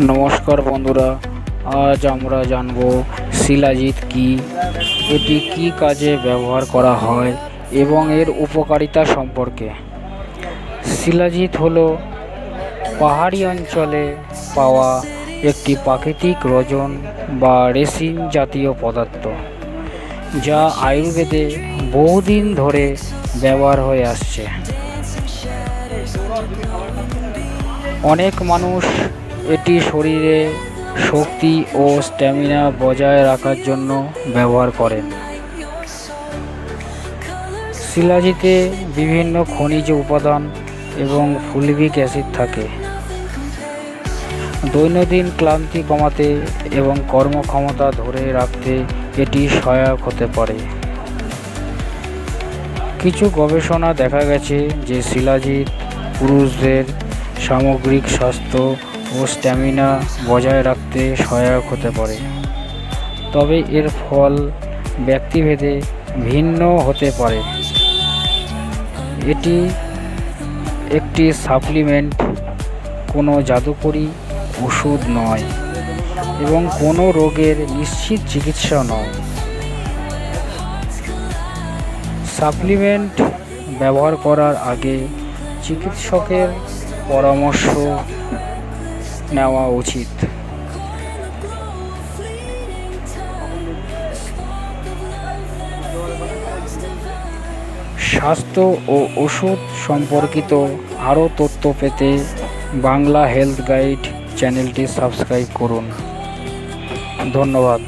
নমস্কার বন্ধুরা, আজ আমরা জানব শিলাজিৎ কি, এটি কি কাজে ব্যবহার করা হয় এবং এর উপকারিতা সম্পর্কে। শিলাজিৎ হলো পাহাড়ি অঞ্চলে পাওয়া একটি প্রাকৃতিক রজন বা রেসিন জাতীয় পদার্থ, যা আয়ুর্বেদে বহুদিন ধরে ব্যবহার হয়ে আসছে। অনেক মানুষ এটি শরীরে শক্তি ও স্ট্যামিনা বজায় রাখার জন্য ব্যবহার করেন। শিলাজিতে বিভিন্ন খনিজ উপাদান এবং ফুলভিক অ্যাসিড থাকে। দৈনন্দিন ক্লান্তি কমাতে এবং কর্মক্ষমতা ধরে রাখতে এটি সহায়ক হতে পারে। কিছু গবেষণা দেখা গেছে যে শিলাজিৎ পুরুষদের সামগ্রিক স্বাস্থ্য ও স্ট্যামিনা বজায় রাখতে সহায়ক হতে পারে, তবে এর ফল ব্যক্তিভেদে ভিন্ন হতে পারে। এটি একটি সাপ্লিমেন্ট, কোনো জাদুকরী ওষুধ নয় এবং কোনো রোগের নিশ্চিত চিকিৎসা নয়। সাপ্লিমেন্ট ব্যবহার করার আগে চিকিৎসকের পরামর্শ নেওয়া উচিত। স্বাস্থ্য ও ওষুধ সম্পর্কিত আরও তথ্য পেতে বাংলা হেলথ গাইড চ্যানেলটি সাবস্ক্রাইব করুন। ধন্যবাদ।